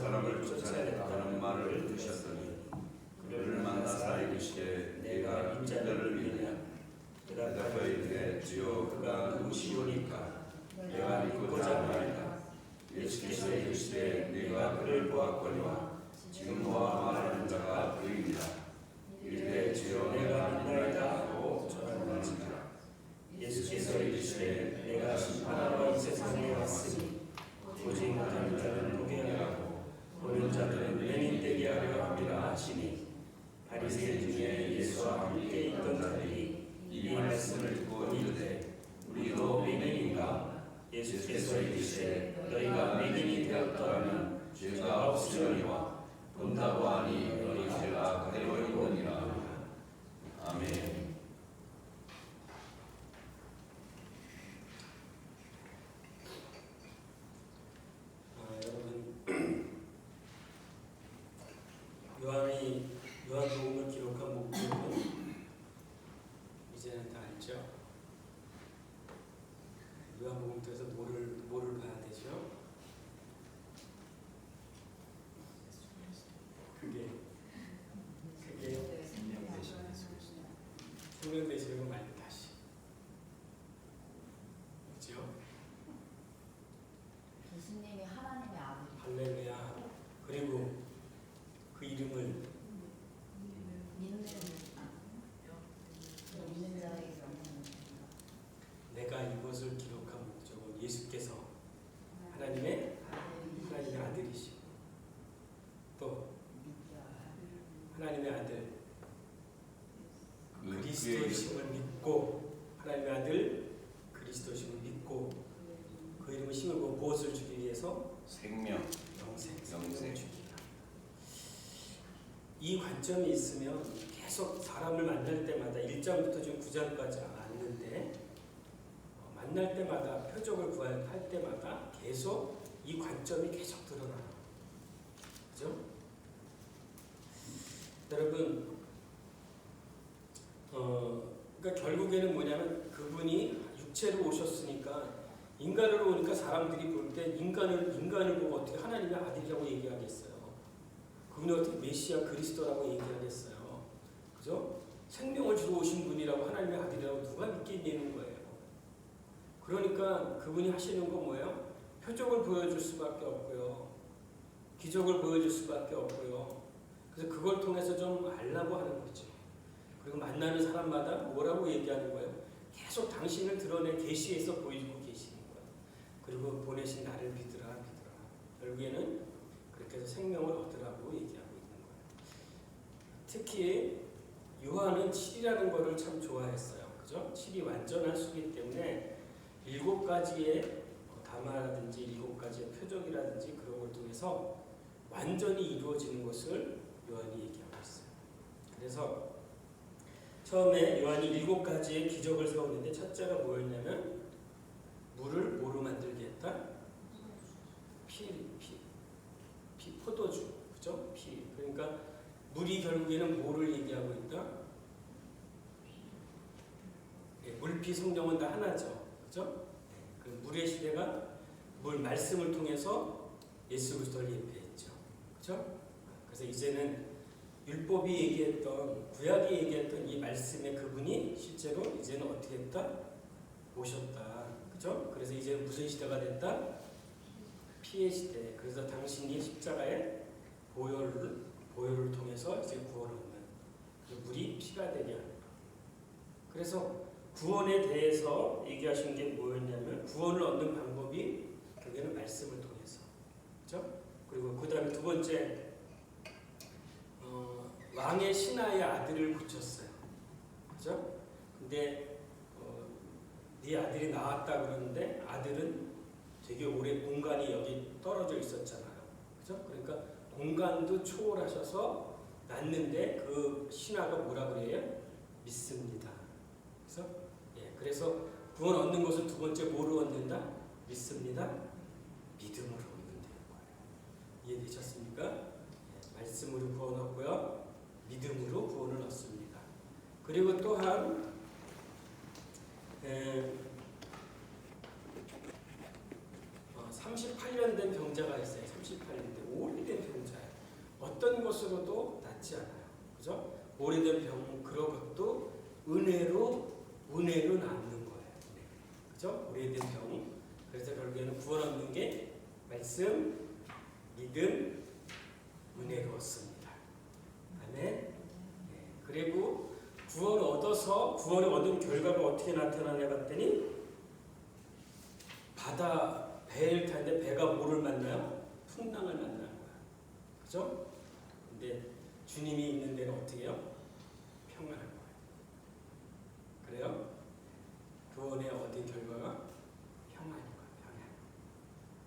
사람을 쫓아냈다는 말을 들으셨더니 그를 만나사 이르시되 내가 인자를 믿느냐. 대답하여 이르되 주여 그가 누구시오니까 내가 믿고자 하나이다. 예수께서 이르시되 내가 그를 보았거니와 지금 너와 말하는 자가 그이니라. 이르되 주여 내가 믿나이다 하고 전하는지라. 예수께서 이르시되 내가 심판하러 이 세상에 왔으니 보지 못하는 자는 보게 하고 보는 자들은 은혜는 되게 하려 함이라 하시니 바리새인 중에 예수와 함께 있던 자들이 이 말씀을 듣고 이르되 우리도 맹인인가? 예수께서 이르시되 너희가 맹인이 되었더라면 죄가 없으려니와 본다고 하니 너희 죄가 그대로 이거니라. 아멘. 여러분 요한복음을 기록한 목적은 이제는 다 알죠? 요한복음 통해서 뭐를 봐야 되죠? 그게 생명 되시는 거 말고 다시 그렇죠? 예수님이 하나님의 아들. 할렐루야. 그리고 그 이름을 믿는 자에게 내가 이것을 기록한 목적은 예수께서 하나님의 아들이시고 또 하나님의 아들 그리스도이심을 믿고 하나님의 아들 그리스도이심을 믿고 그 이름을 심으고 무엇을 주기 위해서 생명, 영생을 주기. 이 관점이 있으면 계속 사람을 만날 때마다 1장부터 지금 9장까지 왔는데 만날 때마다 표적을 구할 때마다 계속 이 관점이 계속 드러나요. 그죠? 여러분 그러니까 결국에는 뭐냐면 그분이 육체로 오셨으니까 인간으로 오니까 사람들이 볼 때 인간을 보고 어떻게 하나님의 아들이라고 얘기하겠어요. 그분이 어떻게 메시아 그리스도라고 얘기하겠어요. 그죠? 생명을 주러 오신 분이라고 하나님의 아들이라고 누가 믿겠냐는 거예요. 그러니까 그분이 하시는 거 뭐예요? 표적을 보여줄 수밖에 없고요. 기적을 보여줄 수밖에 없고요. 그래서 그걸 통해서 좀 알라고 하는 거죠. 그리고 만나는 사람마다 뭐라고 얘기하는 거예요? 계속 당신을 드러내 계시에서 보이고 계시는 거예요. 그리고 보내신 나를 믿으라. 결국에는 그렇게 해서 생명을 얻으라고 얘기하고 있는 거예요. 특히 요한은 7이라는 거를 참 좋아했어요. 그죠? 7이 완전한 수이기 때문에 7가지의 담화라든지 7가지의 표적이라든지 그런 걸 통해서 완전히 이루어지는 것을 요한이 얘기하고 있어요. 그래서 처음에 요한이 7가지의 기적을 세웠는데 첫째가 뭐였냐면 물을 뭐로 만들게 했다? 피, 포도주, 그죠? 피. 그러니까 물이 결국에는 뭐를 얘기하고 있다? 물피 성령은 다 하나죠, 그죠? 그 물의 시대가 물 말씀을 통해서 예수 그리스도를 예표했죠, 그죠? 그래서 이제는 율법이 얘기했던 구약이 얘기했던 이 말씀의 그분이 실제로 이제는 어떻게 했다? 오셨다, 그죠? 그래서 이제 무슨 시대가 됐다? 피의 시대. 그래서 당신이 십자가의 보혈을 통해서 이제 구원을 얻는 그 물이 피가 되게 하는 것. 그래서 구원에 대해서 얘기하신 게 뭐였냐면 구원을 얻는 방법이 결국에는 말씀을 통해서, 그렇죠? 그리고 그 다음에 두 번째 왕의 신하의 아들을 붙였어요, 그렇죠? 근데 네 아들이 나왔다 그러는데 아들은 되게 오래 공간이 여기 떨어져 있었잖아요. 그죠? 그러니까 공간도 초월하셔서 낳는데 그 신하가 뭐라 그래요? 믿습니다. 그래서 구원 얻는 것을 두 번째 뭐로 얻는다? 믿습니다. 믿음으로 얻는 거예요. 이해되셨습니까? 말씀으로 구원 얻고요. 믿음으로 구원을 얻습니다. 그리고 또한 38년 된 병자가 있어요. 38인데 오래된 병자예요. 어떤 것으로도 낫지 않아요. 그죠? 오래된 병 그런 것도 은혜로 낫는 거예요. 그죠? 오래된 병. 그래서 결국에는 구원 얻는 게 말씀, 믿음, 은혜로 얻습니다. 아멘. 네. 그리고 구원을 얻어서 구원을 얻은 결과가 어떻게 나타나냐 봤더니 배를 타는데 배가 뭐를 만나요? 풍랑을 만나는 거야. 그죠? 근데 주님이 있는 데는 어떻게 해요? 평안한 거예요. 그래요? 구원에 얻은 결과가 평안인 거야. 평안.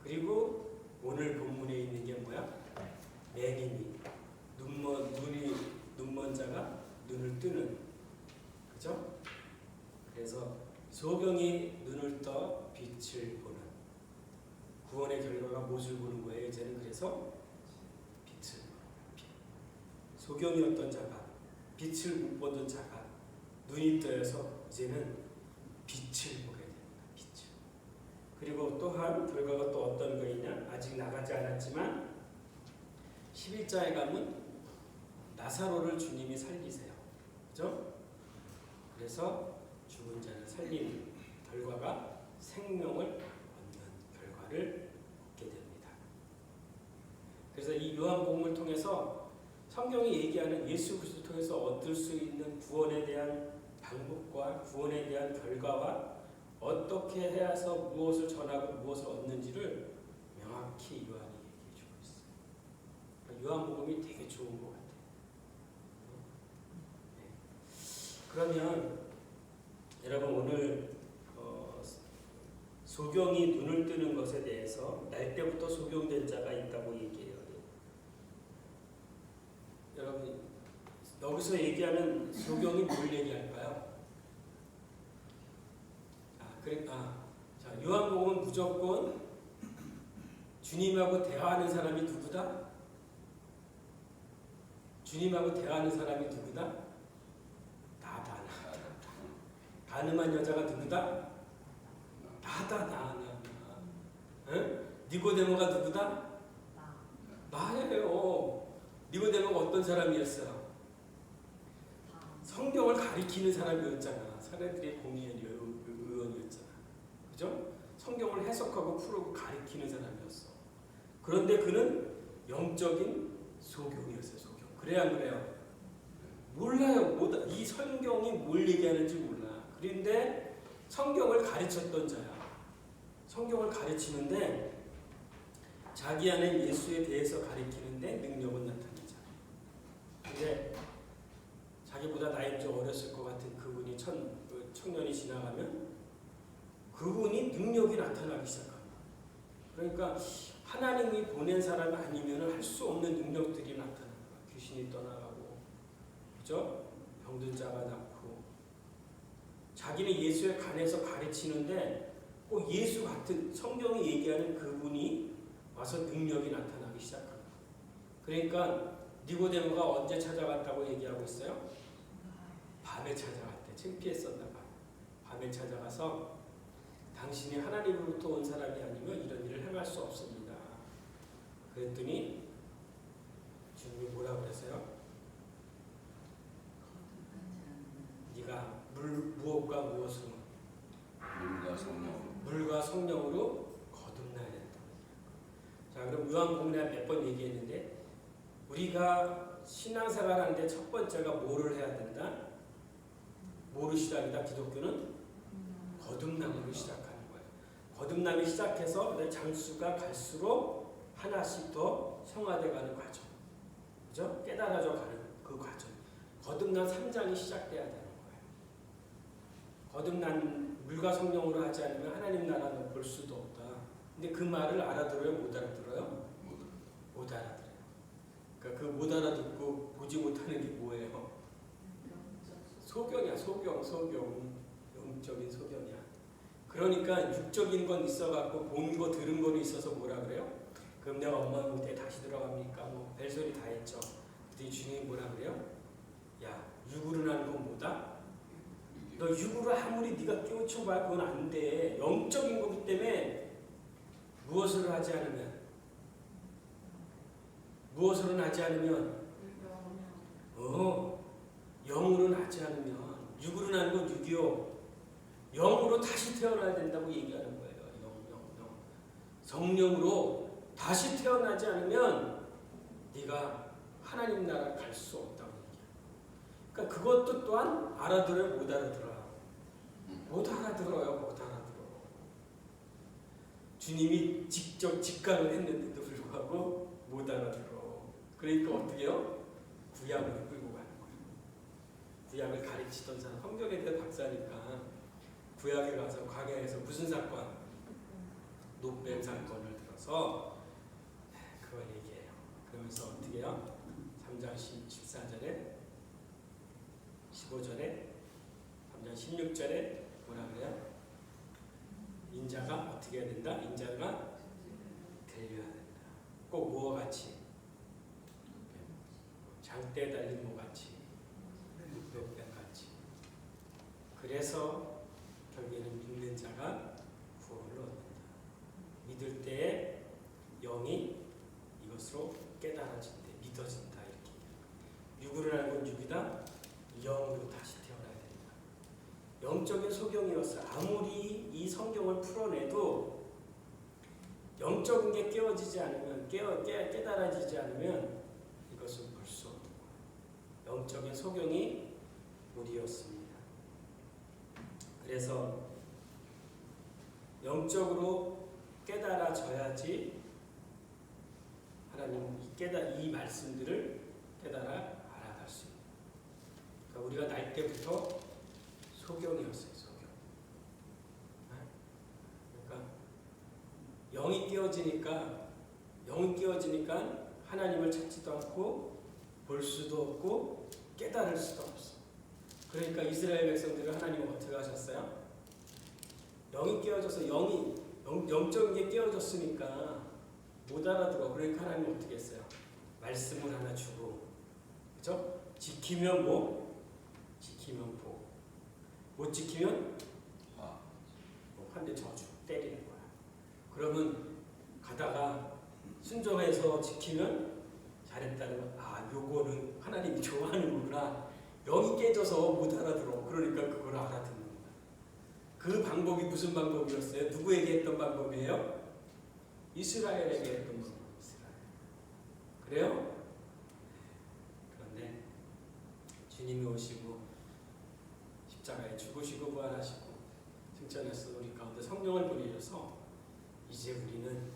그리고 오늘 본문에 있는 게 뭐야? 매님이 눈먼 자가 눈을 뜨는. 그죠? 그래서 소경이 눈을 떠 빛을 보는. 구원의 결과가 무엇을 보는 거예요? 이제는 그래서 빛을 보는 거예요. 소경이었던 자가 빛을 못 보던 자가 눈이 떠서 이제는 빛을 보게 됩니다. 빛을. 그리고 또한 결과가 또 어떤 거이냐? 아직 나가지 않았지만 11장에 가면 나사로를 주님이 살리세요. 그죠? 그래서 죽은 자를 살리는 결과가 생명을 얻는 결과를 얻게 됩니다. 그래서 이 요한복음을 통해서 성경이 얘기하는 예수 그리스도를 통해서 얻을 수 있는 구원에 대한 방법과 구원에 대한 결과와 어떻게 해서 무엇을 전하고 무엇을 얻는지를 명확히 요한이 얘기해 주고 있어요. 그러니까 요한복음이 되게 좋은 것 같아요. 그러면 여러분 오늘 소경이 눈을 뜨는 것에 대해서 날 때부터 소경된 자가 있다고 얘기해요. 여러분 여기서 얘기하는 소경이 뭘 얘기할까요? 자, 요한복음은 무조건 주님하고 대화하는 사람이 누구다? 주님하고 대화하는 사람이 누구다? 나다. 가늠한 여자가 누구다? 나다. 응? 니고데모가 누구다? 나예요. 니고데모가 어떤 사람이었어요? 성경을 가리키는 사람이었잖아. 사람들의 의원이었잖아. 그죠? 성경을 해석하고 풀고 가리키는 사람이었어. 그런데 그는 영적인 소경이었어요. 소경. 그래야 안 그래요? 몰라요. 이 성경이 뭘 얘기하는지 몰라. 그런데 성경을 가르쳤던 자야. 성경을 가르치는데 자기 안에 예수에 대해서 가르치는데 능력은 나타내는 자. 근데 자기보다 나이 좀 어렸을 것 같은 그분이 청년이 지나가면 그분이 능력이 나타나기 시작합니다. 그러니까 하나님이 보낸 사람이 아니면 할 수 없는 능력들이 나타나는 거야. 귀신이 떠나가고, 그죠? 병든 자가 낫고, 자기는 예수에 관해서 가르치는데 꼭 예수 같은 성경이 얘기하는 그분이 와서 능력이 나타나기 시작합니다. 그러니까 니고데모가 언제 찾아갔다고 얘기하고 있어요? 밤에 찾아갔대. 창피했었나 봐. 밤에 찾아가서 당신이 하나님으로부터 온 사람이 아니면 이런 일을 행할 수 없습니다. 그랬더니 주님이 뭐라고 그랬어요? 네가 무엇과 무엇으로? 물과 성령으로 거듭나야 된다. 자, 그럼 요한복음에 몇 번 얘기했는데 우리가 신앙생활하는데 첫 번째가 뭐를 해야 된다? 뭐로 시작이다? 기독교는 거듭남으로 시작하는 거예요. 거듭남이 시작해서 장수가 갈수록 하나씩 더 성화돼가는 과정, 그죠? 깨달아져가는 그 과정. 거듭난 3장이 시작돼야 되는 거예요. 거듭난 물과 성령으로 하지 않으면 하나님 나라는 볼 수도 없다. 근데 그 말을 알아들어요? 못 알아들어요? 못 알아들어요. 그러니까 그 못 알아듣고 보지 못하는 게 뭐예요? 소경이야. 소경. 영적인 소경이야. 그러니까 육적인 건 있어갖고 본 거 들은 거는 있어서 뭐라 그래요? 그럼 내가 엄마 못해 다시 들어갑니까? 뭐 벨소리 다 했죠. 그때 주님이 뭐라 그래요? 야, 육으로 하는 건 뭐다? 너 육으로 아무리 네가 깨우쳐봐 그건 안 돼. 영적인 거기 때문에 무엇을 하지 않으면 무엇으로 나지 않으면 영으로 나지 않으면 육으로 나는 건 육이요. 영으로 다시 태어나야 된다고 얘기하는 거예요. 영. 성령으로 다시 태어나지 않으면 네가 하나님 나라 갈 수 없다고 얘기해요. 그러니까 그것도 또한 알아들어요, 못 알아들어요? 못 알아들어요, 못 알아들어. 주님이 직접 직관을 했는데도 불구하고 못 알아들어. 그러니까 어떻게 해요? 구약으로 끌고 가는 거예요. 구약을 가르치던 사람, 성경에 대한 박사니까 구약에 가서 광야에서 무슨 사건? 노뱀 사건을 들어서 그걸 얘기해요. 그러면서 어떻게 해요? 3장 14절에 15절에 3장 16절에 뭐라 그래요? 인자가 어떻게 해야 된다? 인자가 들려야 된다. 꼭 뭐와 같이? 장대에 달린 뭐 같이? 노뱀 같이. 그래서 결국에는 믿는 자가 구원을 얻는다. 믿을 때에 영이 이것으로 깨달아진다, 믿어진다 이렇게. 육으로 하는 건 육이다. 영으로 다시 태어나야 된다. 영적인 소경이었어요. 아무리 이 성경을 풀어내도 영적인 게 깨어지지 않으면 깨달아지지 않으면 이것은 볼 수 없는 거예요. 영적인 소경이 우리였습니다. 그래서 영적으로 깨달아져야지 하나님 이 말씀들을 깨달아 알아갈 수 있는. 그러니까 우리가 날 때부터 소경이었어요. 소경. 그러니까 영이 깨어지니까 하나님을 찾지도 않고 볼 수도 없고 깨달을 수도 없어. 그러니까 이스라엘 백성들은 하나님은 어떻게 하셨어요? 영이 깨어져서 영적인 게 깨어졌으니까 못 알아들어. 그러니까 하나님은 어떻게 했어요? 말씀을 하나 주고, 그죠? 지키면 뭐? 지키면 복. 못 지키면 한 대 저주 때리는 거야. 그러면 가다가 순종해서 지키면 잘했다는 아, 요거는 하나님이 좋아하는구나. 영이 깨져서 못 알아들어. 그러니까 그걸 알아듣는 거야. 그 방법이 무슨 방법이었어요? 누구에게 했던 방법이에요? 이스라엘에게 했던 방법. 이스라엘. 그래요? 그런데 주님이 오시고 십자가에 죽으시고 부활하시고 승천해서 우리 가운데 성령을 보내셔서 이제 우리는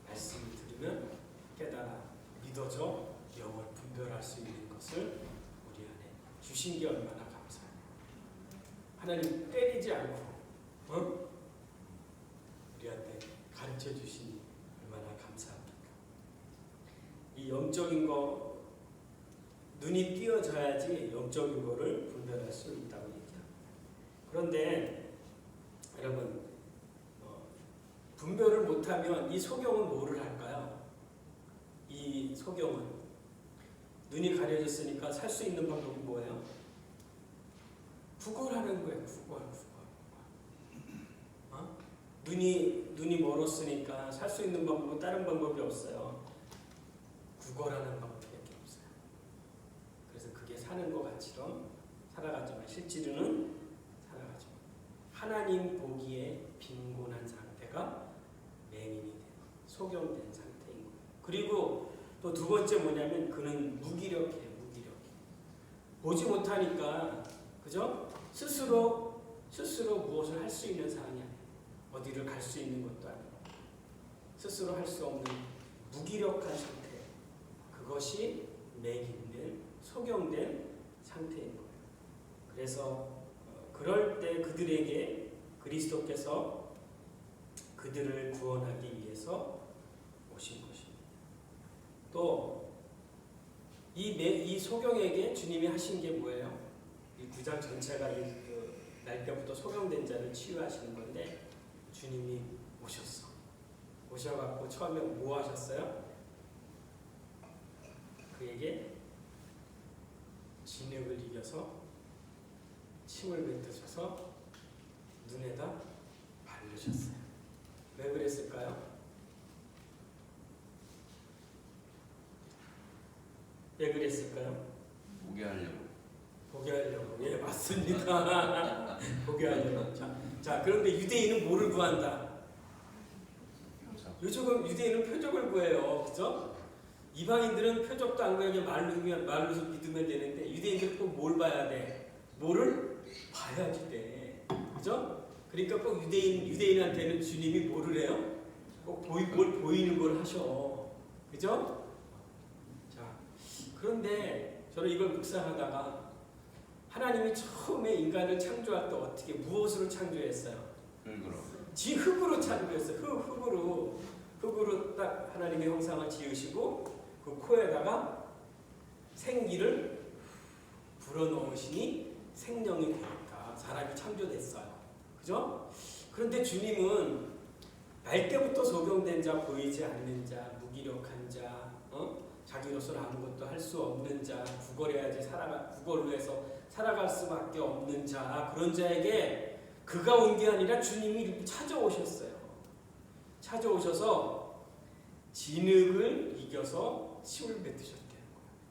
말씀을 들으면 깨달아 믿어져 영을 분별할 수 있는 것을 우리 안에 주신 게 얼마나 감사해요. 하나님 때리지 않고 우리한테 가르쳐 주시니 얼마나 감사합니까. 이 영적인 거 눈이 띄어져야지 영적인 거를 분별할 수 있다고 얘기합니다. 그런데 여러분 분별을 못하면 이 소경은 뭐를 할까요? 이 소경은 눈이 가려졌으니까 살 수 있는 방법이 뭐예요? 구걸하는 거예요. 구걸. 눈이 멀었으니까 살 수 있는 방법은 다른 방법이 없어요. 구걸하는 방법밖에 없어요. 그래서 그게 사는 것 같이럼 살아가지만 실제로는 살아가죠. 하나님 보기에 빈곤한 상태가 맹인이 되고 소경된 상태인 거예요. 그리고 또 두 번째 뭐냐면 그는 무기력해요. 보지 못하니까 그죠? 스스로 무엇을 할 수 있는 사람이 아니에요. 어디를 갈 수 있는 것도 아니고 스스로 할 수 없는 무기력한 상태. 그것이 맹인된 소경된 상태인 거예요. 그래서 그럴 때 그들에게 그리스도께서 그들을 구원하기 위해서 오신 것입니다. 또 이 소경에게 주님이 하신 게 뭐예요? 이 9장 전체가 날 때부터 소경된 자를 치유하시는 건데 주님이 오셔갖고 처음에 뭐 하셨어요? 그에게 진흙을 이겨서 침을 뱉으셔서 눈에다 바르셨어요. 왜 그랬을까요? 왜 그랬을까요? 보게 하려고. 보게 하려고. 예, 맞습니다. 보게 하려고. 자, 그런데 유대인은 뭐를 구한다? 요즘은 유대인은 표적을 구해요. 그죠? 이방인들은 표적도 안 구하게 말로서 믿으면 되는데 유대인들은 꼭 뭘 봐야 돼? 뭐를 봐야지 돼. 그죠? 그러니까 꼭 유대인한테는 주님이 뭐를 해요? 꼭 뭘 보이는 걸 하셔. 그죠? 자, 그런데 저는 이걸 묵상하다가 하나님이 처음에 인간을 창조할 때 어떻게 무엇으로 창조했어요? 흙으로. 흙으로 창조했어요. 흙으로 딱 하나님의 형상을 지으시고 그 코에다가 생기를 불어넣으시니 생명이 되니까 사람이 창조됐어요. 그죠? 그런데 주님은 날 때부터 소경된 자, 보이지 않는 자, 무기력한 자, 자기로서는 아무것도 할 수 없는 자, 구걸을 해서 살아갈 수밖에 없는 자, 그런 자에게 그가 온 게 아니라 주님이 찾아오셨어요. 찾아오셔서 진흙을 이겨서 침을 뱉으셨대요.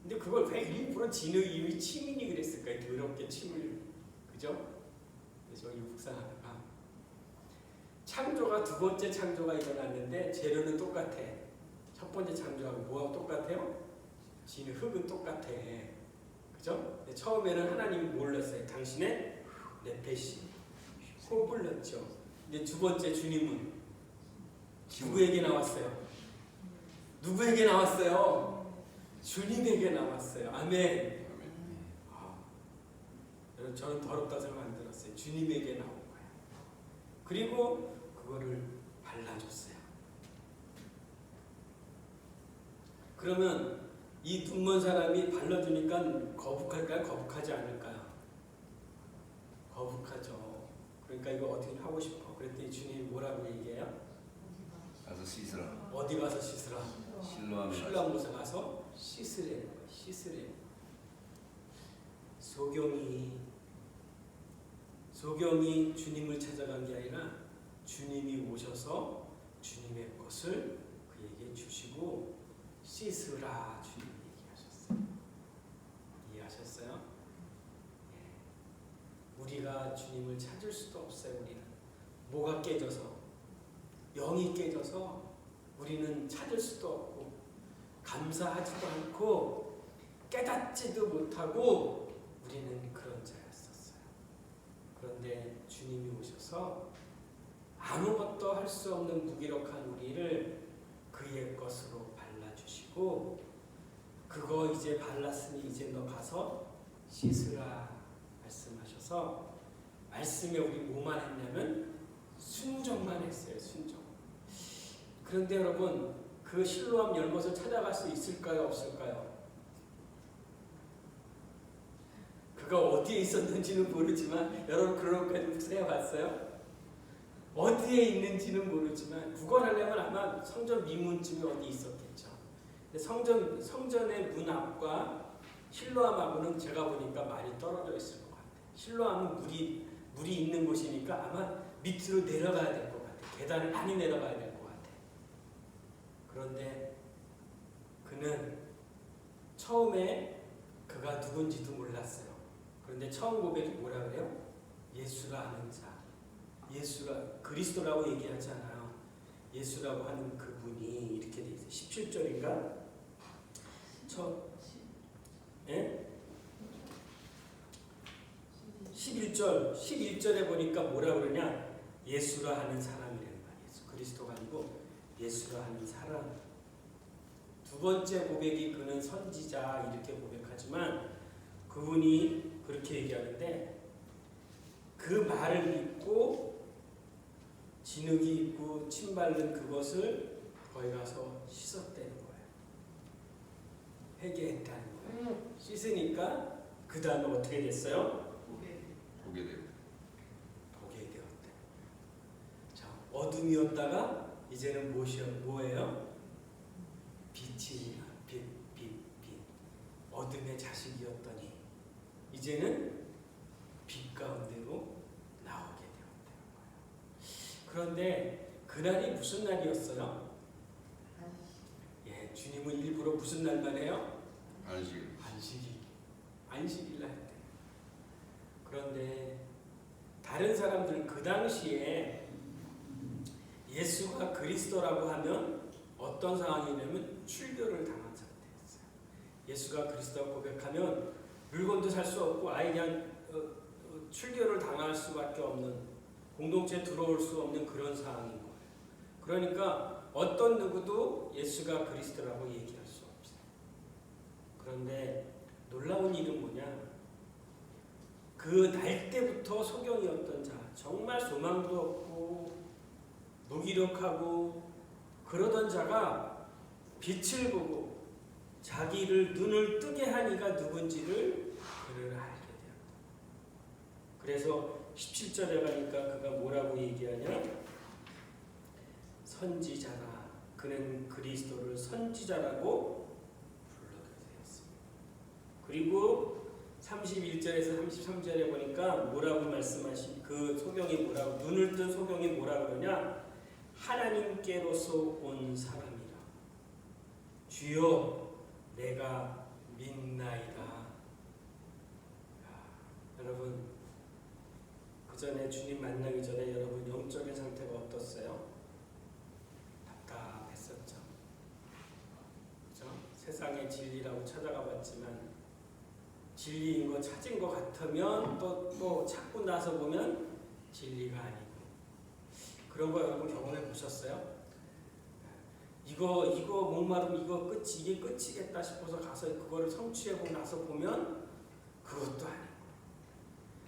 근데 그걸 왜 일부러 진흙 이미 침인이 그랬을까요? 더럽게 침을. 그죠? 그래서 이 묵상하다가 창조가 두 번째 창조가 일어났는데 재료는 똑같아. 첫 번째 창조하고 뭐하고 똑같아요? 진흙, 흙은 똑같아. 그죠? 근데 처음에는 하나님이 몰랐어요. 당신의 네페시 호흡을 넣었죠. 이제 두 번째 주님은 누구에게 나왔어요? 누구에게 나왔어요? 주님에게 나왔어요. 아멘. 여러분 저는 더럽다 생각 안 들었어요. 주님에게 나온 거예요. 그리고 그거를 발라줬어요. 그러면 이 눈먼 사람이 발라주니까 거북할까요? 거북하지 않을까요? 거북하죠. 그러니까 이거 어떻게 하고 싶어. 그랬더니 주님이 뭐라고 얘기해요? 가서 씻으라. 어디 가서 씻으라? 실로암에 신랑 모사 가서 씻으래. 씻으래. 소경이 주님을 찾아간 게 아니라 주님이 오셔서 주님의 것을 그에게 주시고 씻으라 주님 얘기하셨어요. 이해하셨어요? 예. 우리가 주님을 찾을 수도 없어요. 우리는 뭐가 깨져서 영이 깨져서 우리는 찾을 수도 없고 감사하지도 않고 깨닫지도 못하고 우리는 그런 자였었어요. 그런데 주님이 오셔서 아무것도 할 수 없는 무기력한 우리를 그의 것으로 발라주시고 그거 이제 발랐으니 이제 너 가서 씻으라 말씀하셔서 말씀에 우리 뭐만 했냐면 순종만 했어요. 순종. 그런데 여러분 그 실로암 열못을 찾아갈 수 있을까요? 없을까요? 그가 어디에 있었는지는 모르지만 여러분 그런 것까지 묵상해봤어요? 어디에 있는지는 모르지만 구걸하려면 아마 성전 미문쯤에 어디 있었겠죠. 근데 성전의 문 앞과 실로암하고는 제가 보니까 많이 떨어져 있을 것 같아요. 실로암은 물이 있는 곳이니까 아마 밑으로 내려가야 될 것 같아요. 계단을 많이 내려가야 될 것 같아요. 그런데 그는 처음에 그가 누군지도 몰랐어요. 그런데 처음 고백이 뭐라 그래요? 예수라 하는 자. 예수가 그리스도라고 얘기하지 않아요. 예수라고 하는 그분이 이렇게 돼 있어요. 17절인가? 예? 11절에 보니까 뭐라 그러냐? 예수라 하는 사람이라는 말이에요. 그리스도가 아니고 예수라 하는 사람. 두 번째 고백이 그는 선지자 이렇게 고백하지만 그분이 그렇게 얘기하는데 그 말을 믿고 진흙이 있고 침 바른 그것을 거기 가서 씻었다는 거예요. 회개했다는 거예요. 씻으니까 그 다음에 어떻게 됐어요? 보게 되고. 보게 되었다. 자, 어둠이었다가 이제는 뭐예요? 빛이 빛. 어둠의 자식이었더니 이제는 빛 가운데로 나오게 되었다는 거예요. 그런데 그날이 무슨 날이었어요? 예, 주님은 일부러 무슨 날만 해요? 안식일날 했대. 그런데 다른 사람들은 그 당시에 예수가 그리스도라고 하면 어떤 상황이냐면 출교를 당한 상태였어요. 예수가 그리스도라고 고백하면 물건도 살 수 없고 아예 그냥 출교를 당할 수밖에 없는, 공동체에 들어올 수 없는 그런 상황인 거예요. 그러니까 어떤 누구도 예수가 그리스도라고 얘기할 수 없어요. 그런데 놀라운 일은 뭐냐? 그 날 때부터 소경이었던 자, 정말 소망도 없고 무기력하고 그러던 자가 빛을 보고 자기를 눈을 뜨게 한 이가 누군지를 그를 알게 되었다. 그래서 17절에 가니까 그가 뭐라고 얘기하냐? 선지자라. 그는 그리스도를 선지자라고 불러게 되었습니다. 그리고 31절에서 33절에 보니까 뭐라고 말씀하신, 그 소경이 뭐라고, 눈을 뜬 소경이 뭐라고 그러냐? 하나님께로서 온 사람이라. 주여 내가 믿나이다. 여러분, 그 전에 주님 만나기 전에 여러분 영적인 상태가 어떻어요? 답답했었죠. 그죠? 세상의 진리라고 찾아가 봤지만 진리인 거 찾은 것 같으면 또 찾고 나서 보면 진리가 아니고, 그런 거 여러분 경험해 보셨어요? 이거 목마름 이게 끝이겠다 싶어서 가서 그거를 성취하고 나서 보면 그것도 아니고,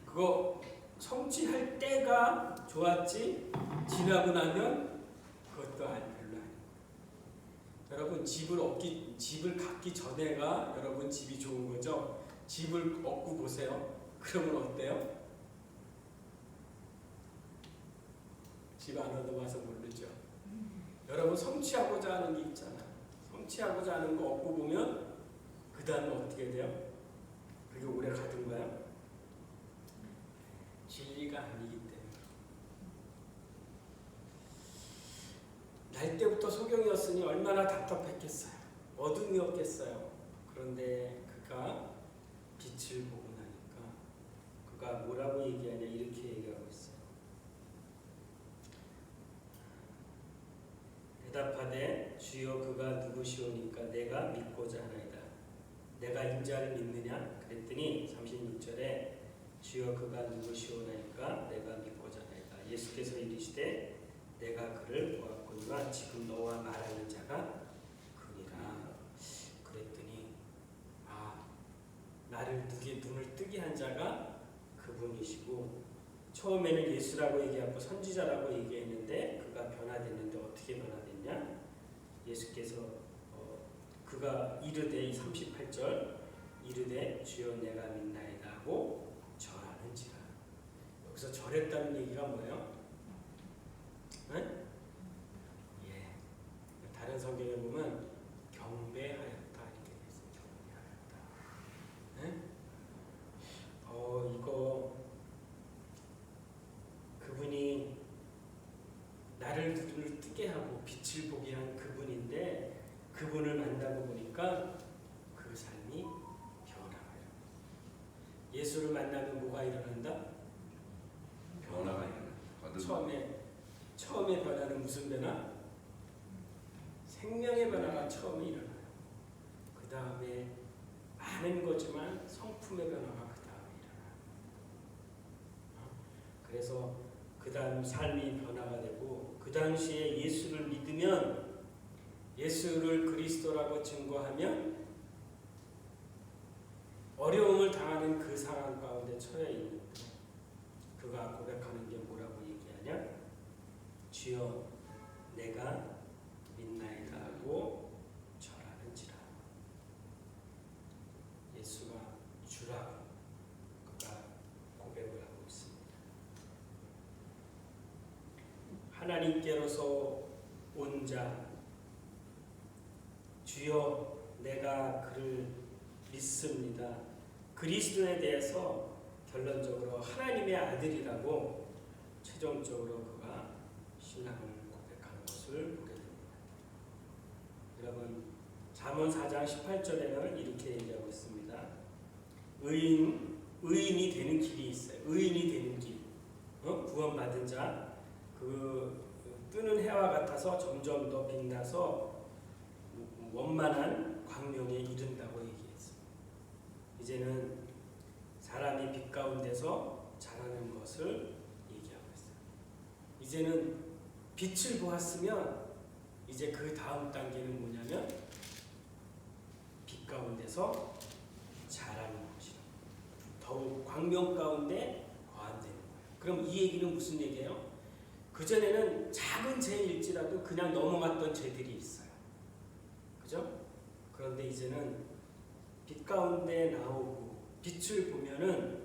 그거 성취할 때가 좋았지 지나고 나면 그것도 별로 아니고. 여러분 집을 갖기 전에가 여러분 집이 좋은 거죠. 집을 얻고 보세요. 그러면 어때요? 집 안 얻어봐서 모르죠. 여러분 성취하고자 하는 게 있잖아요. 성취하고자 하는 거 얻고 보면 그 다음에 어떻게 돼요? 그게 오래 가든가요? 진리가 아니기 때문에. 날 때부터 소경이었으니 얼마나 답답했겠어요. 어둠이었겠어요. 그런데 그가 빛을 보고 나니까 그가 뭐라고 얘기하냐, 이렇게 얘기하고 있어요. 대답하되 주여 그가 누구시오니까 내가 믿고자 하나이다. 내가 인자를 믿느냐? 그랬더니 36절에 주여 그가 누구시오나이까 내가 믿고자 하나이다. 예수께서 이르시되 내가 그를 보았거니와 지금 너와 말하는 자가 그니라. 그랬더니 나를 눈을 뜨게 한 자가 그분이시고, 처음에는 예수라고 얘기하고 선지자라고 얘기했는데 그가 변화됐는데 어떻게 변화됐냐? 예수께서 그가 이르되 38절 이르되 주여 내가 믿나이다 하고 절하는지라. 여기서 절했다는 얘기가 뭐예요? 네? 다른 성경에 보면 경배하였다 이렇게 돼 있어요. 경배하였다. 네? 이거 그분이 나를 눈을 뜨게 하고 빛을 보게 한 그분인데, 그분을 만나고 보니까 그 삶이 변화가요. 예수를 만나면 뭐가 일어난다? 변화가 일어난다. 처음에 변화는 무슨 변화? 생명의 변화가 처음에 일어나요. 그 다음에 많은 거지만 성품의 변화가 그 다음에 일어나요. 그래서 그 다음 삶이 변화가 되고, 그 당시에 예수를 믿으면, 예수를 그리스도라고 증거하면 어려움을 당하는 그 상황 가운데 처해 있는데 그가 고백하는 게 뭐라고 얘기하냐? 주여 내가 믿나이다 하고 절하는지라. 예수가 주라고 그가 고백을 하고 있습니다. 하나님께로서 온 자, 주여 내가 그를 믿습니다. 그리스도에 대해서 결론적으로 하나님의 아들이라고 최종적으로 그가 신앙을 고백하는 것을 보게 됩니다. 여러분, 잠언 4장 18절에는 이렇게 얘기하고 있습니다. 의인이 되는 길이 있어요. 의인이 되는 길. 구원받은 자, 그 뜨는 해와 같아서 점점 더 빛나서 원만한 광명에 이른다고 얘기했어요. 이제는 사람이 빛 가운데서 자라는 것을 얘기하고 있어요. 이제는 빛을 보았으면 이제 그 다음 단계는 뭐냐면 빛 가운데서 자라는 것이요. 더욱 광명 가운데 거한되는 거예요. 그럼 이 얘기는 무슨 얘기예요? 그전에는 작은 죄일지라도 그냥 넘어갔던 죄들이 있어요. 그죠? 그런데 이제는 빛 가운데 나오고 빛을 보면은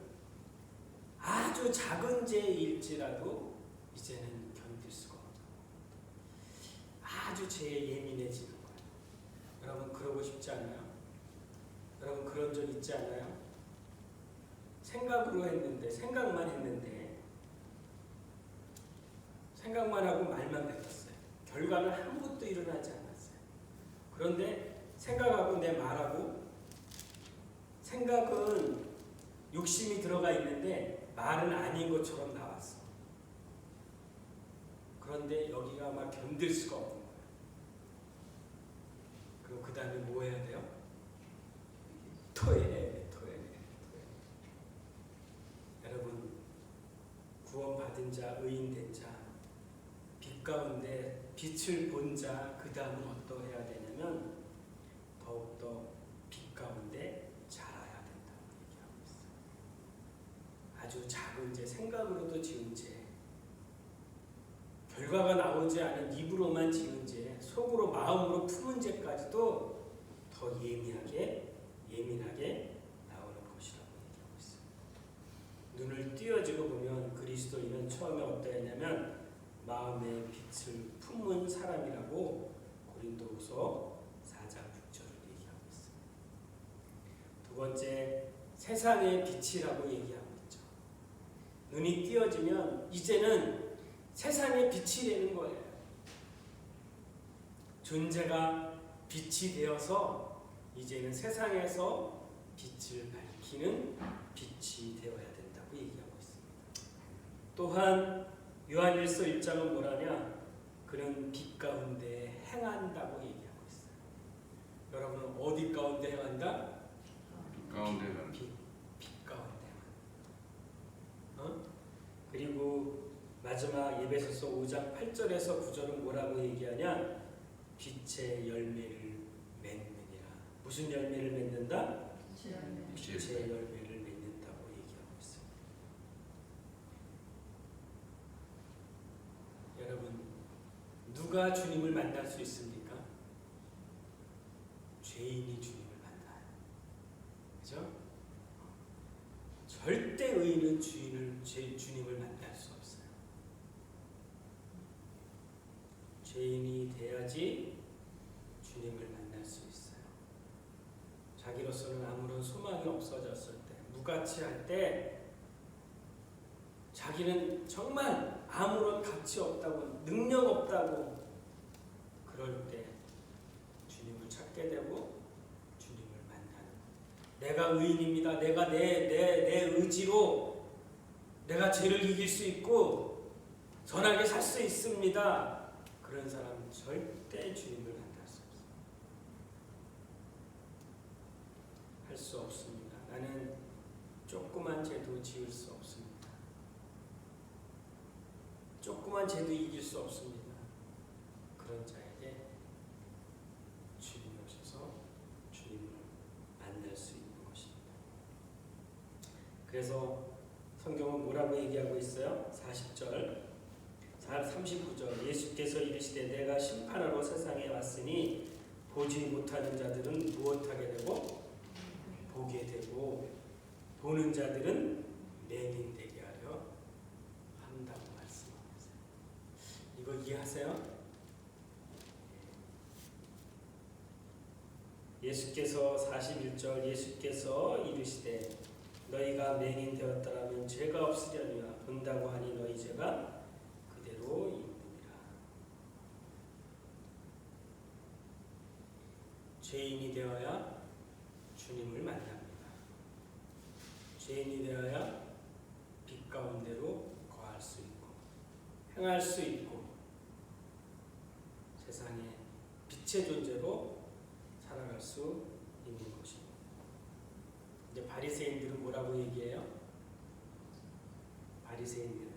아주 작은 죄일지라도 이제는 견딜 수가 없는 거예요. 아주 죄에 예민해지는 거예요. 여러분 그러고 싶지 않아요? 여러분 그런 적 있지 않아요? 생각으로 했는데 생각만 하고 말만 뱉었어요. 결과는 아무것도 일어나지 않았어요. 그런데 생각하고 내 말하고 생각은 욕심이 들어가 있는데 말은 아닌 것처럼 나왔어. 그런데 여기가 막 견딜 수가 없는 거예요. 그럼 그 다음에 뭐 해야 돼요? 토해. 여러분 구원받은 자, 의인된 자, 빛 가운데 빛을 본 자, 그 다음은 어떠해야 되냐면 더욱더 빛 가운데 자라야 된다고 얘기하고 있어요. 아주 작은 죄, 생각으로도 지은 죄, 결과가 나오지 않은 입으로만 지은 죄, 속으로 마음으로 품은 죄까지도 더 예민하게 나오는 것이라고 얘기하고 있어요. 눈을 띄어지고 보면 그리스도인은 처음에 어떠했냐면 마음의 빛을 품은 사람이라고 고린도후서 4장 6절을 얘기하고 있어요. 두 번째, 세상의 빛이라고 얘기하고 있죠. 눈이 띄어지면 이제는 세상의 빛이 되는 거예요. 존재가 빛이 되어서 이제는 세상에서 빛을 밝히는 빛이 되어야 된다고 얘기하고 있습니다. 또한 요한일서 1장은 뭐라냐? 그는 빛 가운데 행한다고 얘기하고 있어요. 여러분은 어디 가운데 행한다? 빛 가운데는 빛 가운데 행한다. 그리고 마지막 에베소서 5장 8절에서 9절은 뭐라고 얘기하냐? 빛의 열매를 맺느니라. 무슨 열매를 맺는다? 빛의 열매를 맺는다고 얘기하고 있습니다. 여러분 누가 주님을 만날 수 있습니까? 죄인이 주님을 만나요. 그죠? 절대 의인은 주님을 만날 수 없어요. 죄인이 돼야지 주님을 만날 수 있어요. 자기로서는 아무런 소망이 없어졌을 때, 무가치할 때, 자기는 정말 아무런 가치 없다고, 능력 없다고, 그럴 때 주님을 찾게 되고 주님을 만나는 거예요. 내가 의인입니다. 내가 내 의지로 내가 죄를 이길 수 있고 선하게 살 수 있습니다. 그런 사람은 절대 주님을 만날 수 없어요. 할 수 없습니다. 나는 조그만 죄도 지을 수 없습니다. 조그만 죄도 이길 수 없습니다. 그런 자에게 주님이 오셔서 주님을 만날 수 있는 것입니다. 그래서 성경은 뭐라고 얘기하고 있어요? 40절 39절 예수께서 이르시되 내가 심판하러 세상에 왔으니 보지 못하는 자들은 무엇하게 되고 보게 되고 보는 자들은 맹인되게 하려 한다고 말씀하세요. 이거 이해하세요? 예수께서 41절 예수께서 이르시되 너희가 맹인 되었더라면 죄가 없으려니와 본다고 하니 너희 죄가 있느니라. 죄인이 되어야 주님을 만납니다. 죄인이 되어야 빛 가운데로 거할 수 있고 행할 수 있고 세상에 빛의 존재로 살아갈 수 있는 것입니다. 이제 바리새인들은 뭐라고 얘기해요? 바리새인들은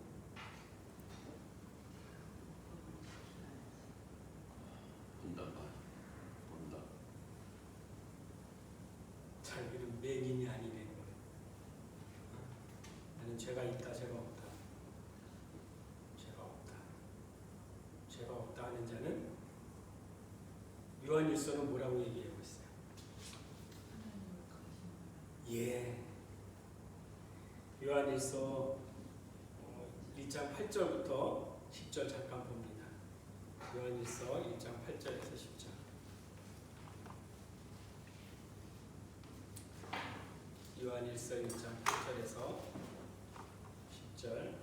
본다. 자기는 맹인이 아니네. 나는 죄가 있다, 죄가 없다. 죄가 없다 하는 자는 요한일서는 뭐라고 얘기하고 있어요? 예. 요한일서 1장 8절부터 10절 잠깐 봅니다. 요한일서 1장 8절에서 10절. 요한일서 1장 8절에서 10절.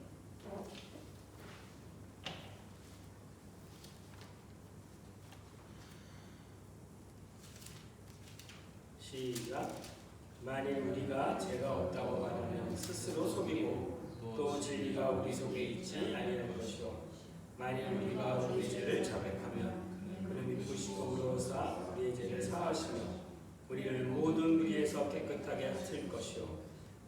시작. 만일 우리가 죄가 없다고 말하면 스스로 속이고 또 진리가 우리 속에 있지 아니할 것이요 만일 우리가 우리 죄를 자백하면 그는 믿으시고 의로사 우리의 죄를 사하시며 우리를 모든 무리에서 깨끗하게 하실 것이요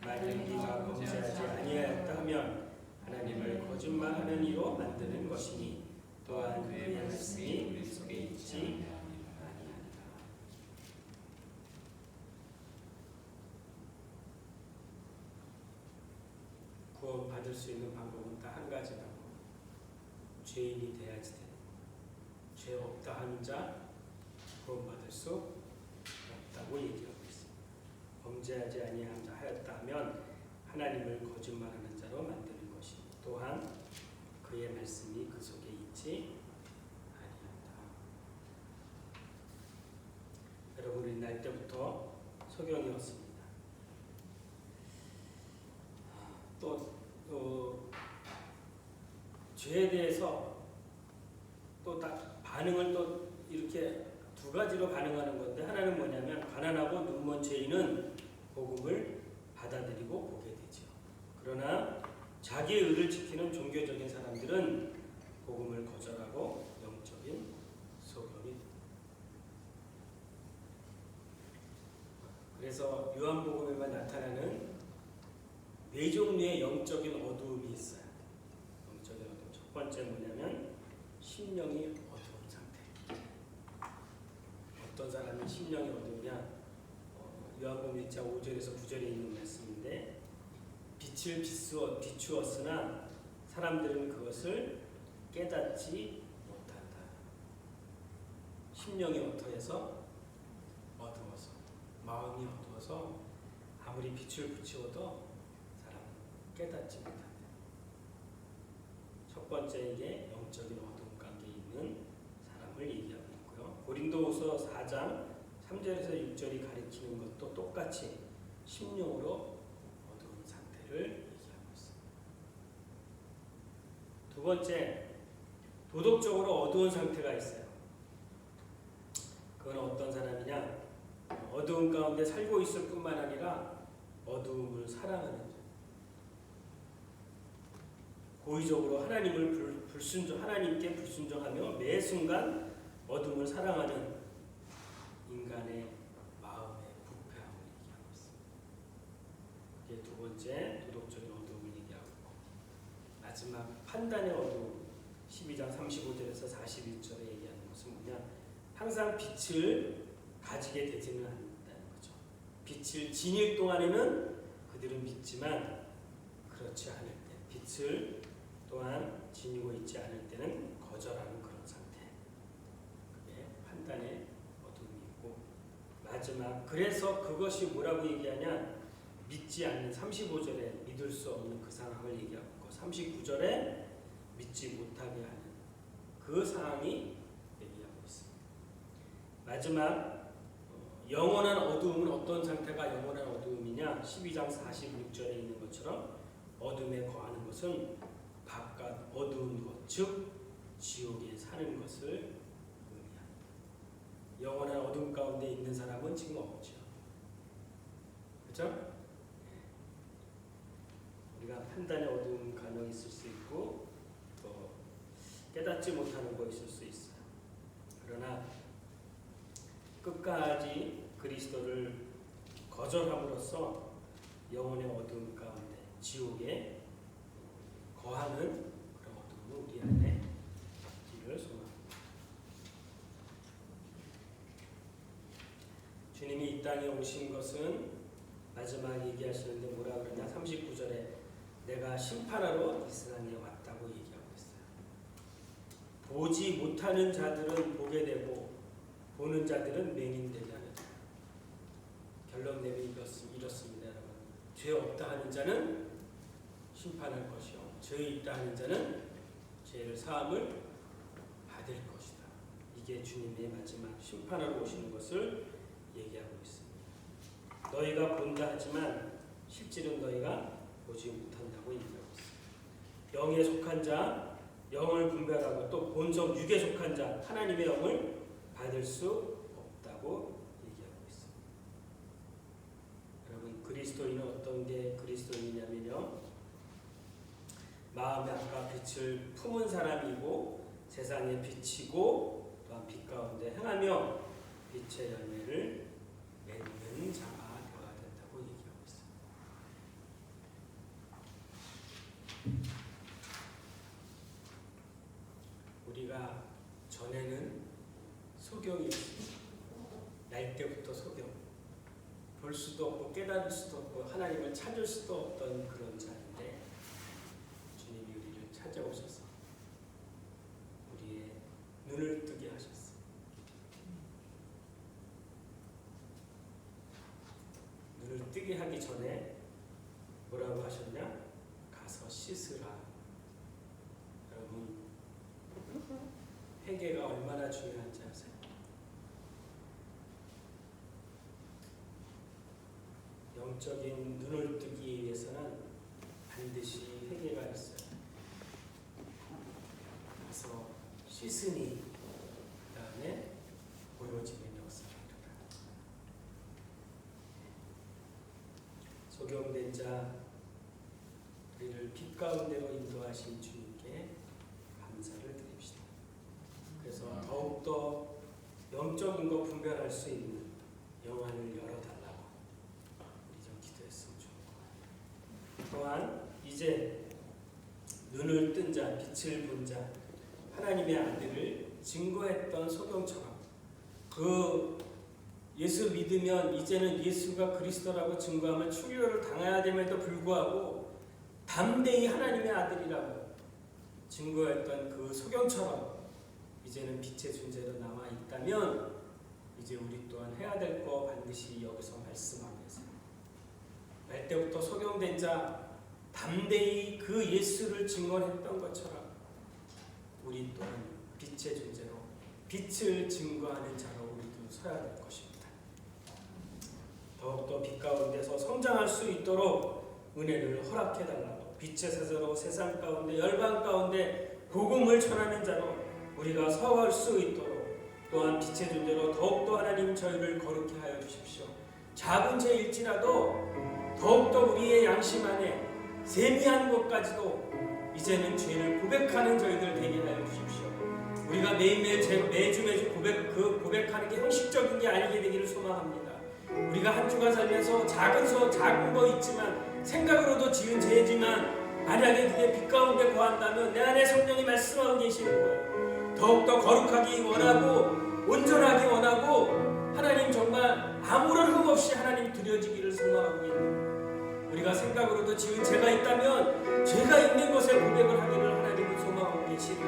만일 우리가 범죄하지 아니하였다 하면 하나님을 거짓말하는 이로 만드는 것이니 또한 그의 말씀이 우리 속에 있지 아니하니라. 구원 받을 수 있는 방법은 딱 한 가지라고. 죄인이 돼야지 돼. 죄 없다 하는 자 구원 받을 수 없다고 얘기하고 있습니다. 범죄하지 아니하였다 하면 하나님을 거짓말하는 자로 만드는 것이 또한 그의 말씀이 그 속에 있지 아니한다. 여러분 옛날 때부터 소경이었습니다. 또 죄에 대해서 또 딱 반응을 또 이렇게 두 가지로 반응하는 건데 하나는 뭐냐면 가난하고 눈먼 죄인은 복음을 받아들이고 보게 되죠. 그러나 자기의 의를 지키는 종교적인 사람들은 복음을 거절하고 영적인 소경이 됩니다. 그래서 요한복음에만 나타나는 네 종류의 영적인 어두움이 있어요. 영적인 어두움. 첫 번째 뭐냐면 심령이 어두운 상태. 어떤 사람이 심령이 어두우냐? 요한복음 1장 5절에서 9절에 있는 말씀인데 빛을 비추었으나 사람들은 그것을 깨닫지 못한다. 심령이 어두워서 마음이 어두워서 아무리 빛을 비추어도 깨닫지 못한다. 첫 번째 이게 영적인 어두움 관계에 있는 사람을 얘기하고 있고요. 고린도후서 4장 3절에서 6절이 가리키는 것도 똑같이 심령으로 어두운 상태를 얘기하고 있습니다. 두 번째, 도덕적으로 어두운 상태가 있어요. 그건 어떤 사람이냐? 어두움 가운데 살고 있을 뿐만 아니라 어두움을 사랑하는 자. 고의적으로 하나님께 불순종하며 매 순간 어둠을 사랑하는 인간의 마음의 부패함을 얘기하고 있습니다. 이게 두 번째 도덕적인 어둠을 얘기하고 있고 마지막 판단의 어둠 12장 35절에서 41절에 얘기하는 것은 뭐냐? 항상 빛을 가지게 되지는 않는다는 거죠. 빛을 지닐 동안에는 그들은 믿지만 그렇지 않을 때 빛을 또한 지니고 있지 않을 때는 거절하는 그런 상태. 그게 판단의 어둠이 있고 마지막 그래서 그것이 뭐라고 얘기하냐? 믿지 않는 35절에 믿을 수 없는 그 상황을 얘기하고 있고 39절에 믿지 못하게 하는 그 상황이 얘기하고 있습니다. 마지막 영원한 어두움은 어떤 상태가 영원한 어두움이냐? 12장 46절에 있는 것처럼 어둠에 거하는 것은 바깥 어두운 것, 즉 지옥에 사는 것을 의미합니다. 영원한 어둠 가운데 있는 사람은 지금 없죠. 그렇죠? 우리가 판단의 어두운 감정이 있을 수 있고 또 깨닫지 못하는 거 있을 수 있어요. 그러나 끝까지 그리스도를 거절함으로써 영혼의 어두움 가운데 지옥에 거하는 그런 어둠은 우리 안에 없기를 소망합니다. 주님이 이 땅에 오신 것은 마지막 얘기하시는데 뭐라 그러냐? 39절에 내가 심판하러 이 세상에 왔다고 얘기하고 있어요. 보지 못하는 자들은 보게 되고 보는 자들은 맹인되게 하는 자. 결론 내리 이렇습니다, 여러분. 죄 없다 하는 자는 심판할 것이요, 죄 있다 하는 자는 죄를 사함을 받을 것이다. 이게 주님의 마지막 심판하러 오시는 것을 얘기하고 있습니다. 너희가 본다 하지만 실질은 너희가 보지 못한다고 얘기하고 있습니다. 영에 속한 자, 영을 분별하고 또 본성 육에 속한 자, 하나님의 영을 받을 수 없다고 얘기하고 있습니다. 여러분, 그리스도인은 어떤 게 그리스도인이냐면요, 마음의 앞과 빛을 품은 사람이고 세상의 빛이고 또한 빛 가운데 행하며 빛의 열매를 맺는 자가 되어야 된다고 얘기하고 있습니다. 우리가 전에는 소경이었습니다. 날 때부터 소경. 볼 수도 없고 깨달을 수도 없고 하나님을 찾을 수도 없던 그런 자인데 주님이 우리를 찾아오셔서 우리의 눈을 뜨게 하셨어요. 눈을 뜨게 하기 전에 뭐라고 하셨냐? 가서 씻으라. 여러분, 회개가 얼마나 중요한지 아세요? 영적인 눈을 뜨기 위해서는 반드시 회개가 있어요. 가서 씻으니 그 다음에 보여지는 역사가 일어나. 소경된 자, 우리를 빛 가운데로 인도하신 주님께 감사를 드립시다. 그래서 더욱더 영적인 거 분별할 수 있는 영안을 열어달라고 우리 좀 기도했으면 좋을 것 같아요. 또한 이제 눈을 뜬 자, 빛을 본 자, 하나님의 아들을 증거했던 소경처럼 그 예수 믿으면 이제는 예수가 그리스도라고 증거하면 출교를 당해야 됨에도 불구하고 담대히 하나님의 아들이라고 증거했던 그 소경처럼 이제는 빛의 존재로 나와 있다면 이제 우리 또한 해야 될 거 반드시 여기서 말씀하고 계세요. 날 때부터 소경된 자, 담대히 그 예수를 증언했던 것처럼 우리 또한 빛의 존재로 빛을 증거하는 자로 우리도 서야 될 것입니다. 더욱더 빛 가운데서 성장할 수 있도록 은혜를 허락해달라고, 빛의 세대로 세상 가운데 열방 가운데 복음을 전하는 자로 우리가 서갈 수 있도록, 또한 빛의 존재로 더욱더 하나님 저희를 거룩히 하여 주십시오. 작은 죄일지라도 더욱더 우리의 양심 안에 세미한 것까지도 이제는 죄를 고백하는 저희들 되게 하여 주십시오. 우리가 매주 고백하는 게 형식적인 게 아니게 되기를 소망합니다. 우리가 한 주간 살면서 작은 거 있지만 생각으로도 지은 죄지만 만약에 그게 빛 가운데 거한다면 내 안에 성령이 말씀하고 계시는 거예요. 더욱더 거룩하기 원하고 온전하기 원하고 하나님 정말 아무런 흠 없이 하나님 드려지기를 소망하고 있는, 우리가 생각으로도 지은 죄가 있다면 죄가 있는 것에 고백을 하기를 하나님은 소망하고 계시고,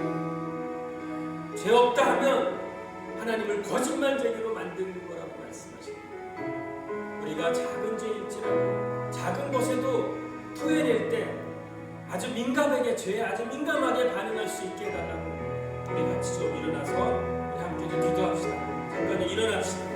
죄 없다 하면 하나님을 거짓말쟁이로 만드는 거라고 말씀하십니다. 우리가 작은 죄일지라도 작은 것에도 토해낼 때 아주 민감하게, 죄에 아주 민감하게 반응할 수 있게 해달라고 우리 같이 좀 일어나서 우리 함께 좀 기도합시다. 잠깐 일어납시다.